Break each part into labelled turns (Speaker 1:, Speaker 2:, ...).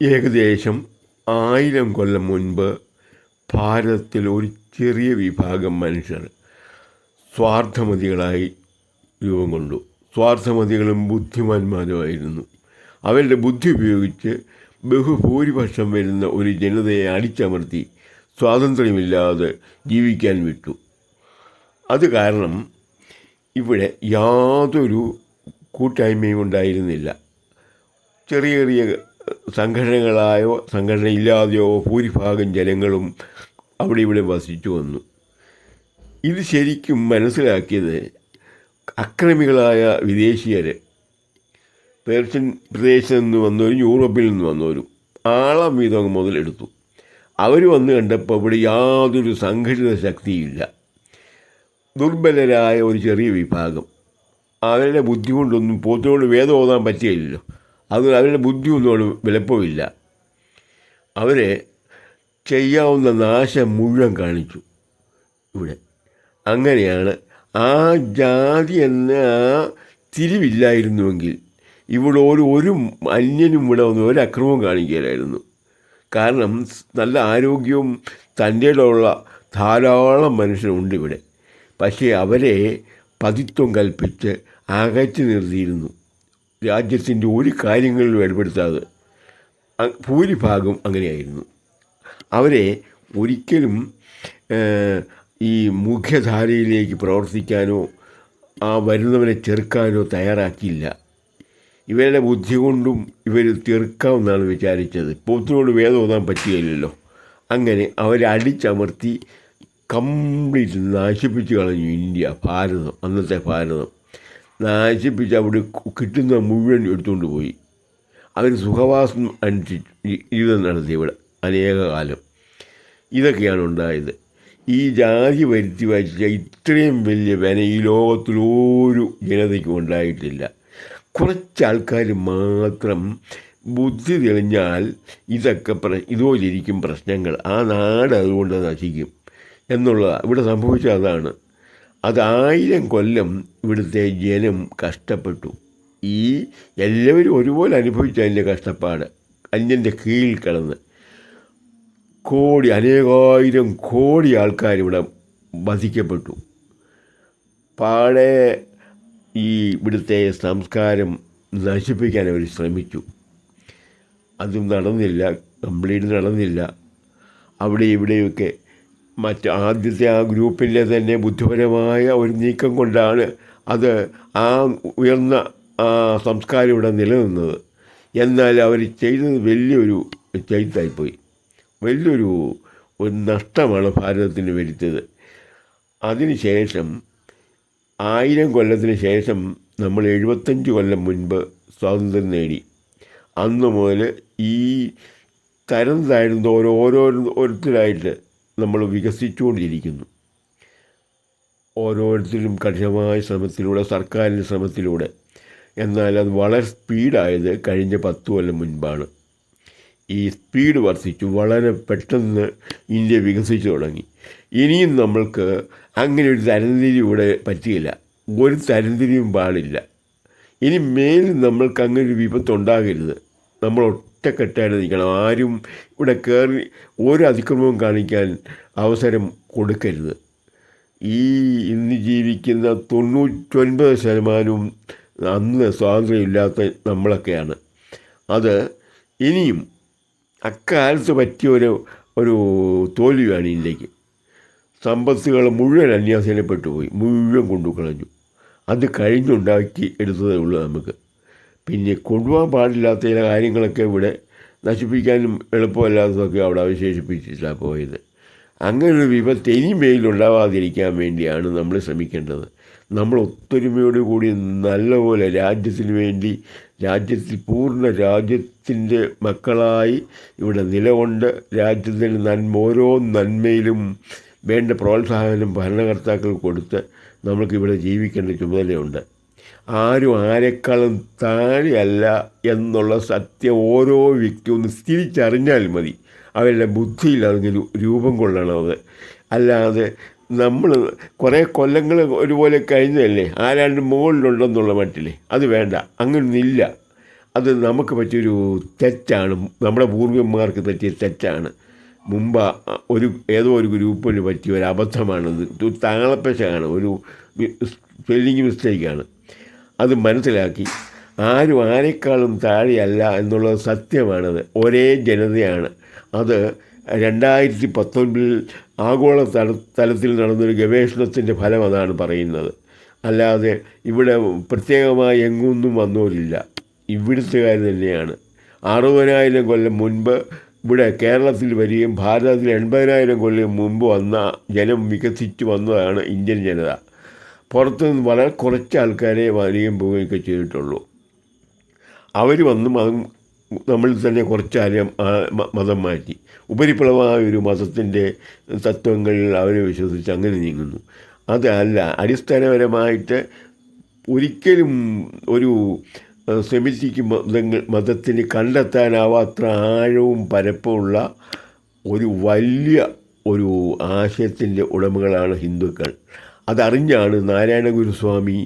Speaker 1: ഏകദേശം 1000 കൊല്ലം മുൻപ് ഭാരതത്തിൽ ഒരു ചെറിയ വിഭാഗം മനുഷ്യർ സ്വാർത്ഥമതികളായി രൂപം കൊണ്ടു. സ്വാർത്ഥമതികളും ബുദ്ധിമാന്മാരുമായിരുന്നു. അവരുടെ ബുദ്ധി ഉപയോഗിച്ച് ബഹുഭൂരിപക്ഷം വരുന്ന ഒരു ജനതയെ അടിച്ചമർത്തി സ്വാതന്ത്ര്യമില്ലാതെ ജീവിക്കാൻ വിട്ടു. അത് കാരണം ഇവിടെ യാതൊരു കൂട്ടായ്മയും ഉണ്ടായിരുന്നില്ല. ചെറിയ ചെറിയ സംഘടനകളായോ സംഘടനയില്ലാതെയോ ഭൂരിഭാഗം ജനങ്ങളും അവിടെ ഇവിടെ വസിച്ചു വന്നു. ഇത് ശരിക്കും മനസ്സിലാക്കിയത് അക്രമികളായ വിദേശീയർ, പേർഷ്യൻ പ്രദേശത്ത് നിന്ന് വന്നവരും യൂറോപ്പിൽ നിന്ന് വന്നവരും ആളം വീതം മുതലെടുത്തു. അവർ വന്ന് കണ്ടപ്പോൾ ഇവിടെ യാതൊരു സംഘടിത ശക്തിയില്ല. ദുർബലരായ ഒരു ചെറിയ വിഭാഗം. അവരുടെ ബുദ്ധി കൊണ്ടൊന്നും പോത്തിനോട് വേദം ഓതാൻ പറ്റുകയില്ലല്ലോ. അത് അവരുടെ ബുദ്ധിയൊന്നും വിലപ്പമില്ല. അവരെ ചെയ്യാവുന്ന നാശം മുഴുവൻ കാണിച്ചു ഇവിടെ. അങ്ങനെയാണ് ആ ജാതി എന്ന ആ തിരിവില്ലായിരുന്നുവെങ്കിൽ ഇവിടെ ഒരു അന്യനും ഇവിടെ വന്ന് ഒരു അക്രമവും കാണിക്കുകയില്ലായിരുന്നു. കാരണം നല്ല ആരോഗ്യവും തൻ്റെ ഉള്ള ധാരാളം മനുഷ്യരുണ്ട് ഇവിടെ. പക്ഷേ അവരെ പതിത്വം കൽപ്പിച്ച് അകറ്റി നിർത്തിയിരുന്നു. രാജ്യത്തിൻ്റെ ഒരു കാര്യങ്ങളിലും ഏർപ്പെടുത്താതെ ഭൂരിഭാഗം അങ്ങനെയായിരുന്നു. അവരെ ഒരിക്കലും ഈ മുഖ്യധാരയിലേക്ക് പ്രവർത്തിക്കാനോ ആ വരുന്നവനെ ചെറുക്കാനോ തയ്യാറാക്കിയില്ല. ഇവരുടെ ബുദ്ധി കൊണ്ടും ഇവർ തീർക്കാമെന്നാണ് വിചാരിച്ചത്. പോത്തിനോട് വേദം ഓതാൻ പറ്റുകയില്ലല്ലോ. അങ്ങനെ അവരെ അടിച്ചമർത്തി കംപ്ലീറ്റ് നശിപ്പിച്ച് കളഞ്ഞു. ഭാരതം, അന്നത്തെ ഭാരതം നശിപ്പിച്ച് അവിടെ കിട്ടുന്ന മുഴുവൻ എടുത്തുകൊണ്ട് പോയി. അവർ സുഖവാസം ജീവിതം നടത്തി ഇവിടെ അനേക കാലം. ഇതൊക്കെയാണ് ഉണ്ടായത്. ഈ ജാതി വരുത്തി വച്ച ഇത്രയും വലിയ വിന ഈ ലോകത്തിലൊരു ജനതയ്ക്കും ഉണ്ടായിട്ടില്ല. കുറച്ച് ആൾക്കാർ മാത്രം ബുദ്ധി തെളിഞ്ഞാൽ ഇതൊക്കെ ഇതുപോലിരിക്കും പ്രശ്നങ്ങൾ. ആ നാട് അതുകൊണ്ട് നശിക്കും എന്നുള്ളതാണ് ഇവിടെ സംഭവിച്ച. അതാണ്. അത് 1000 കൊല്ലം ഇവിടുത്തെ ജനം കഷ്ടപ്പെട്ടു. ഈ എല്ലാവരും ഒരുപോലെ അനുഭവിച്ച അതിൻ്റെ കഷ്ടപ്പാട്. അന്യൻ്റെ കീഴിൽ കിടന്ന് അനേകായിരം കോടി ആൾക്കാർ ഇവിടെ വധിക്കപ്പെട്ടു. പാടെ ഈ ഇവിടുത്തെ സംസ്കാരം നശിപ്പിക്കാൻ അവർ ശ്രമിച്ചു. അതും നടന്നില്ല, കംപ്ലീറ്റ് നടന്നില്ല. അവിടെ ഇവിടെയൊക്കെ ആദ്യത്തെ ആ ഗ്രൂപ്പിൻ്റെ തന്നെ ബുദ്ധിപരമായ ഒരു നീക്കം കൊണ്ടാണ് അത് ആ ഉയർന്ന സംസ്കാരം ഇവിടെ നിലനിന്നത്. എന്നാൽ അവർ ചെയ്തത് വലിയൊരു ചെയ്തായിപ്പോയി. വലിയൊരു നഷ്ടമാണ് ഭാരതത്തിന് വരുത്തിയത്. അതിനുശേഷം 1000 കൊല്ലത്തിന് ശേഷം നമ്മൾ 75 കൊല്ലം മുൻപ് സ്വാതന്ത്ര്യം നേടി. അന്ന് മുതൽ ഈ തരം താഴ്ന്ന ഓരോരുത്തരായിട്ട് നമ്മൾ വികസിച്ചുകൊണ്ടിരിക്കുന്നു. ഓരോരുത്തരും കഠിനമായ ശ്രമത്തിലൂടെ, സർക്കാരിൻ്റെ ശ്രമത്തിലൂടെ. എന്നാൽ അത് വളരെ സ്പീഡായത് കഴിഞ്ഞ 10 കൊല്ലം മുൻപാണ്. ഈ സ്പീഡ് വർദ്ധിച്ചു. വളരെ പെട്ടെന്ന് ഇന്ത്യ വികസിച്ചു തുടങ്ങി. ഇനിയും നമ്മൾക്ക് അങ്ങനെ ഒരു തരംതിരി ഇവിടെ പറ്റിയില്ല. ഒരു തരംതിരിയും പാടില്ല. ഇനി മേലിൽ നമ്മൾക്ക് അങ്ങനെ ഒരു വിപത്തുണ്ടാകരുത്. നമ്മൾ ഒറ്റക്കെട്ടായിട്ട് നിൽക്കണം. ആരും ഇവിടെ കയറി ഒരു അതിക്രമവും കാണിക്കാൻ അവസരം കൊടുക്കരുത്. ഇന്ന് ജീവിക്കുന്ന 99% അന്ന് സ്വാതന്ത്ര്യമില്ലാത്ത നമ്മളൊക്കെയാണ്. അത് ഇനിയും അക്കാലത്ത് പറ്റിയ ഒരു തോൽവിയാണ് ഇന്ത്യക്ക്. സമ്പത്തുകൾ മുഴുവൻ അന്യാസീനപ്പെട്ടു പോയി, മുഴുവൻ കൊണ്ടുകളഞ്ഞു. അത് കഴിഞ്ഞുണ്ടാക്കി എടുത്തതേ ഉള്ളൂ നമുക്ക്. പിന്നെ കൊണ്ടുപോകാൻ പാടില്ലാത്ത ചില കാര്യങ്ങളൊക്കെ ഇവിടെ നശിപ്പിക്കാനും എളുപ്പമല്ലാത്തതൊക്കെ അവിടെ അവശേഷിപ്പിച്ചിട്ടാണ് പോയത്. അങ്ങനൊരു വിപത്ത് ഇനി മേലുണ്ടാവാതിരിക്കാൻ വേണ്ടിയാണ് നമ്മൾ ശ്രമിക്കേണ്ടത്. നമ്മൾ ഒത്തൊരുമയോടുകൂടി നല്ലപോലെ രാജ്യത്തിന് വേണ്ടി രാജ്യത്തിൻ്റെ മക്കളായി ഇവിടെ നിലകൊണ്ട് രാജ്യത്തിൻ്റെ ഓരോ നന്മയിലും വേണ്ട പ്രോത്സാഹനം ഭരണകർത്താക്കൾ കൊടുത്ത് നമുക്കിവിടെ ജീവിക്കേണ്ട ചുമതലയുണ്ട്. ആരും ആരെക്കാളും താഴെയല്ല എന്നുള്ള സത്യം ഓരോ വ്യക്തിയും ഒന്ന് തിരിച്ചറിഞ്ഞാൽ മതി. അവരുടെ ബുദ്ധിയിൽ അതിന് രൂപം കൊള്ളണം. അത് അല്ലാതെ നമ്മൾ കുറേ കൊല്ലങ്ങൾ ഒരുപോലെ കഴിഞ്ഞതല്ലേ, ആരാണ്ട് മുകളിലുണ്ടെന്നുള്ള മട്ടില്ലേ, അത് വേണ്ട. അങ്ങനൊന്നില്ല. അത് നമുക്ക് പറ്റിയൊരു തെറ്റാണ്, നമ്മുടെ പൂർവികന്മാർക്ക് പറ്റിയ തെറ്റാണ്. മുമ്പ് ഏതോ ഒരു ഗ്രൂപ്പിന് പറ്റിയ ഒരു അബദ്ധമാണത്, ഒരു താളപ്പശയാണ്, ഒരു സ്പെല്ലിങ് മിസ്റ്റേക്കാണ്. അത് മനസ്സിലാക്കി ആരും ആരെക്കാളും താഴെയല്ല എന്നുള്ളത് സത്യമാണത്. ഒരേ ജനതയാണ്. അത് 2019 ആഗോള തലത്തിൽ നടന്നൊരു ഗവേഷണത്തിൻ്റെ ഫലം അതാണ് പറയുന്നത്. അല്ലാതെ ഇവിടെ പ്രത്യേകമായി എങ്ങൊന്നും വന്നോരില്ല, ഇവിടുത്തുകാർ തന്നെയാണ്. 60,000 കൊല്ലം മുൻപ് ഇവിടെ കേരളത്തിൽ വരികയും ഭാരതത്തിൽ 80,000 കൊല്ലം മുമ്പ് വന്ന ജനം വികസിച്ച് വന്നതാണ് ഇന്ത്യൻ ജനത. പുറത്തുനിന്ന് വളരെ കുറച്ച് ആൾക്കാരെ വരികയും പോവുകയൊക്കെ ചെയ്തിട്ടുള്ളൂ. അവർ വന്ന് നമ്മളിൽ തന്നെ കുറച്ചാലും മതം മാറ്റി ഉപരിപ്ലവമായ ഒരു മതത്തിൻ്റെ തത്വങ്ങളിൽ അവർ വിശ്വസിച്ച് അങ്ങനെ നീങ്ങുന്നു. അതല്ല, അടിസ്ഥാനപരമായിട്ട് ഒരിക്കലും ഒരു സെമിറ്റിക് മതത്തിന് കണ്ടെത്താനാവാത്ത ആഴവും പരപ്പുമുള്ള ഒരു വലിയ ഒരു ആശയത്തിൻ്റെ ഉടമകളാണ് ഹിന്ദുക്കൾ. അതറിഞ്ഞാണ് നാരായണ ഗുരുസ്വാമി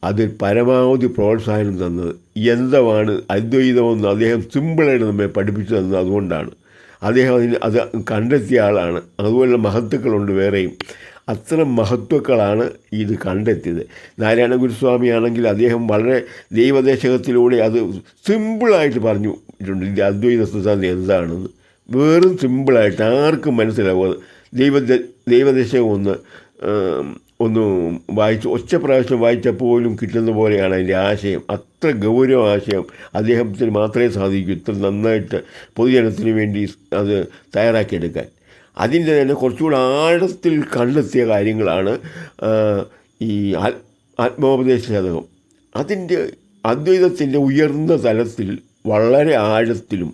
Speaker 1: അതിൽ പരമാവധി പ്രോത്സാഹനം തന്നത്. എന്താണ് അദ്വൈതമെന്ന് അദ്ദേഹം സിമ്പിളായിട്ട് നമ്മെ പഠിപ്പിച്ചു തന്നത് അതുകൊണ്ടാണ്. അദ്ദേഹം അത് കണ്ടെത്തിയ ആളാണ്. അതുപോലെ മഹത്തുക്കളുണ്ട് വേറെയും. അത്തരം മഹത്വക്കളാണ് ഇത് കണ്ടെത്തിയത്. നാരായണ ഗുരുസ്വാമി ആണെങ്കിൽ അദ്ദേഹം വളരെ ദൈവദേശകത്തിലൂടെ അത് സിമ്പിളായിട്ട് പറഞ്ഞിട്ടുണ്ട്. ഇത് അദ്വൈത സിദ്ധാന്തം എന്താണെന്ന് വെറും സിമ്പിളായിട്ട് ആർക്കും മനസ്സിലാവും. ദൈവദേശകം ഒന്ന് വായിച്ച് ഒറ്റ പ്രാവശ്യം വായിച്ചാൽ പോലും കിട്ടുന്ന പോലെയാണ് അതിൻ്റെ ആശയം. അത്ര ഗൗരവ ആശയം അദ്ദേഹത്തിന് മാത്രമേ സാധിക്കൂ ഇത്ര നന്നായിട്ട് പൊതുജനത്തിന് വേണ്ടി അത് തയ്യാറാക്കിയെടുക്കാൻ. അതിൻ്റെ തന്നെ കുറച്ചുകൂടെ ആഴത്തിൽ കണ്ടെത്തിയ കാര്യങ്ങളാണ് ഈ ആത്മോപദേശ ശതകം. അതിൻ്റെ അദ്വൈതത്തിൻ്റെ ഉയർന്ന തലത്തിൽ വളരെ ആഴത്തിലും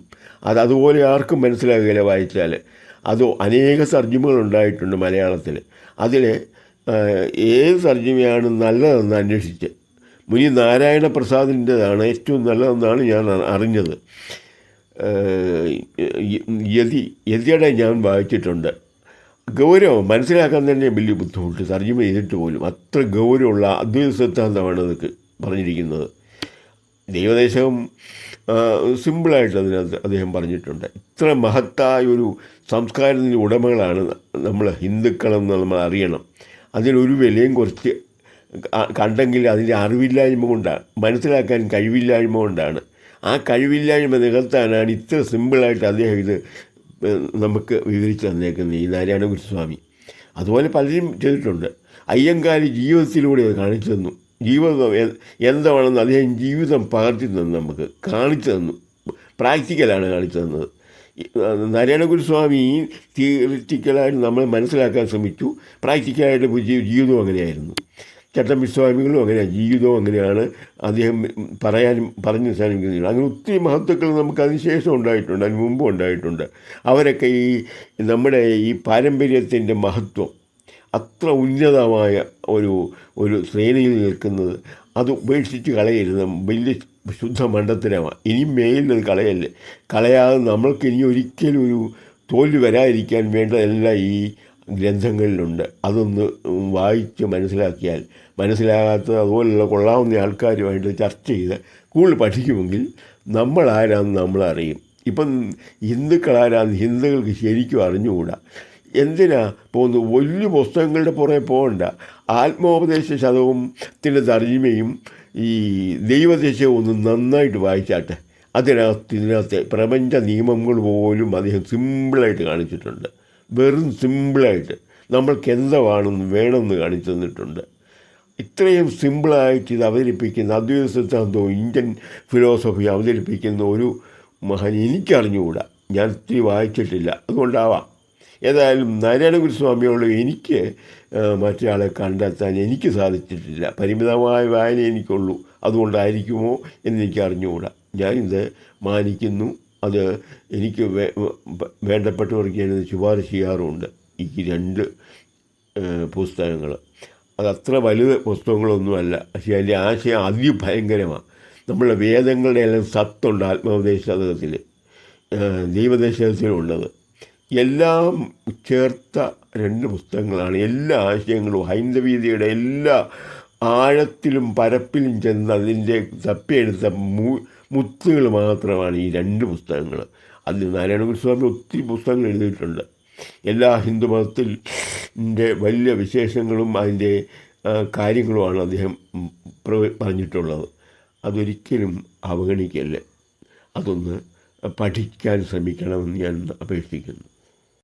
Speaker 1: അതുപോലെ ആർക്കും മനസ്സിലാകുകയില്ല വായിച്ചാൽ. അത് അനേക തർജ്ജിമകളുണ്ടായിട്ടുണ്ട് മലയാളത്തിൽ. അതിൽ ഏത് തർജ്ജിമയാണ് നല്ലതെന്ന് അന്വേഷിച്ച് മുനി നാരായണ പ്രസാദിൻ്റെതാണ് ഏറ്റവും നല്ലതെന്നാണ് ഞാൻ അറിഞ്ഞത്. യതിയുടെ ഞാൻ വായിച്ചിട്ടുണ്ട്. ഗൗരവം മനസ്സിലാക്കാൻ തന്നെ വലിയ ബുദ്ധിമുട്ട്, തർജ്ജിമ ചെയ്തിട്ട് പോലും അത്ര ഗൗരവമുള്ള അദ്വൈത സിദ്ധാന്തമാണ് അതൊക്കെ പറഞ്ഞിരിക്കുന്നത്. ദൈവദേശം സിമ്പിളായിട്ട് അതിനകത്ത് അദ്ദേഹം പറഞ്ഞിട്ടുണ്ട്. ഇത്ര മഹത്തായ ഒരു സംസ്കാരത്തിൻ്റെ ഉടമകളാണ് നമ്മൾ ഹിന്ദുക്കളെന്ന് നമ്മൾ അറിയണം. അതിനൊരു വിലയും കുറച്ച് കണ്ടെങ്കിൽ അതിൻ്റെ അറിവില്ലായ്മ കൊണ്ടാണ്, മനസ്സിലാക്കാൻ കഴിവില്ലായ്മ കൊണ്ടാണ്. ആ കഴിവില്ലായ്മ നികത്താനാണ് ഇത്ര സിമ്പിളായിട്ട് അദ്ദേഹം ഇത് നമുക്ക് വിവരിച്ച് തന്നേക്കുന്നത് ഈ നാരായണ ഗുരുസ്വാമി. അതുപോലെ പലരും ചെയ്തിട്ടുണ്ട്. അയ്യങ്കാളി ജീവിതത്തിലൂടെ അത് കാണിച്ചു തന്നു. ജീവിതം എന്താണെന്ന് അദ്ദേഹം ജീവിതം പകർത്തി തന്നു, നമുക്ക് കാണിച്ചു തന്നു. പ്രാക്ടിക്കലാണ് കാണിച്ചു തന്നത്. നാരായണ ഗുരുസ്വാമി തിയറിറ്റിക്കലായിട്ട് നമ്മൾ മനസ്സിലാക്കാൻ ശ്രമിച്ചു, പ്രാക്ടിക്കലായിട്ട് ജീവിതവും അങ്ങനെയായിരുന്നു. ചട്ടമ്പിസ്വാമികളും അങ്ങനെയാണ്, ജീവിതവും അങ്ങനെയാണ് അദ്ദേഹം പറഞ്ഞു സാധിക്കുന്നത്. അങ്ങനെ ഒത്തിരി മഹത്വക്കൾ നമുക്ക് അതിന് ശേഷം ഉണ്ടായിട്ടുണ്ട്, അതിന് മുമ്പും ഉണ്ടായിട്ടുണ്ട്. അവരൊക്കെ നമ്മുടെ ഈ പാരമ്പര്യത്തിൻ്റെ മഹത്വം അത്ര ഉന്നതമായ ഒരു ശ്രേണിയിൽ നിൽക്കുന്നത് അത് ഉപേക്ഷിച്ച് കളയരുത്. വലിയ ശുദ്ധ മണ്ടത്തരമാണ്. ഇനിയും മേലിൽ അത് കളയാതെ നമ്മൾക്ക് ഇനി ഒരിക്കലും ഒരു തോൽവി വരാതിരിക്കാൻ വേണ്ടതെല്ലാം ഈ ഗ്രന്ഥങ്ങളിലുണ്ട്. അതൊന്ന് വായിച്ച് മനസ്സിലാകാത്തത് അതുപോലുള്ള കൊള്ളാവുന്ന ആൾക്കാരുമായിട്ട് ചർച്ച ചെയ്ത് കൂടുതൽ പഠിക്കുമെങ്കിൽ നമ്മളാരാന്ന് നമ്മളറിയും. ഇപ്പം ഹിന്ദുക്കളാരാന്ന് ഹിന്ദുക്കൾക്ക് ശരിക്കും അറിഞ്ഞുകൂടാ. എന്തിനാ പോകുന്നത്? വലിയ പുസ്തകങ്ങളുടെ പുറകെ പോകണ്ട. ആത്മോപദേശ ശതകത്തിൻ്റെ തർജ്ജിമയും ഈ ദൈവദേശവും ഒന്ന് നന്നായിട്ട് വായിച്ചാട്ടെ. ഇതിനകത്തെ പ്രപഞ്ച നിയമങ്ങൾ പോലും അദ്ദേഹം സിമ്പിളായിട്ട് കാണിച്ചിട്ടുണ്ട്. വെറും സിമ്പിളായിട്ട് നമ്മൾക്ക് എന്താണെന്ന് വേണമെന്ന് കാണിച്ചു തന്നിട്ടുണ്ട്. ഇത്രയും സിമ്പിളായിട്ട് ഇത് അവതരിപ്പിക്കുന്ന അദ്വൈത സിദ്ധാന്തവും ഇന്ത്യൻ ഫിലോസഫി അവതരിപ്പിക്കുന്ന ഒരു മഹാൻ എനിക്കറിഞ്ഞുകൂടാ. ഞാൻ ഒത്തിരി വായിച്ചിട്ടില്ല, അതുകൊണ്ടാവാം. ഏതായാലും നാരായണ ഗുരുസ്വാമിയോട് എനിക്ക് മറ്റൊരാളെ കണ്ടെത്താൻ എനിക്ക് സാധിച്ചിട്ടില്ല. പരിമിതമായ വായന എനിക്കുള്ളൂ, അതുകൊണ്ടായിരിക്കുമോ എന്നെനിക്ക് അറിഞ്ഞുകൂടാ. ഞാനിത് മാനിക്കുന്നു. അത് എനിക്ക് വേണ്ടപ്പെട്ടവർക്ക് ഞാനിത് ശുപാർശ ചെയ്യാറുമുണ്ട്. ഈ 2 പുസ്തകങ്ങൾ അതത്ര വലുത് പുസ്തകങ്ങളൊന്നുമല്ല, പക്ഷേ അതിൻ്റെ ആശയം അതിഭയങ്കരമാണ്. നമ്മളുടെ വേദങ്ങളുടെ എല്ലാം സത്തുണ്ട് ആത്മോപദേശ ശതകത്തിൽ, ദൈവദേശത്തിലുള്ളത്. എല്ലാം ചേർത്ത 2 പുസ്തകങ്ങളാണ്. എല്ലാ ആശയങ്ങളും ഹൈന്ദവീയതയുടെ എല്ലാ ആഴത്തിലും പരപ്പിലും ചെന്ന് അതിൻ്റെ തപ്പിയെടുത്ത മുത്തുകൾ മാത്രമാണ് ഈ രണ്ട് പുസ്തകങ്ങൾ. അതിൽ നാരായണ ഗുരുസ്വാമി ഒത്തിരി പുസ്തകങ്ങൾ എഴുതിയിട്ടുണ്ട്. എല്ലാ ഹിന്ദു മതത്തിൻ്റെ വലിയ വിശേഷങ്ങളും അതിൻ്റെ കാര്യങ്ങളുമാണ് അദ്ദേഹം പറഞ്ഞിട്ടുള്ളത്. അതൊരിക്കലും അവഗണിക്കല്ലേ. അതൊന്ന് പഠിക്കാൻ ശ്രമിക്കണമെന്ന് ഞാൻ അപേക്ഷിക്കുന്നു.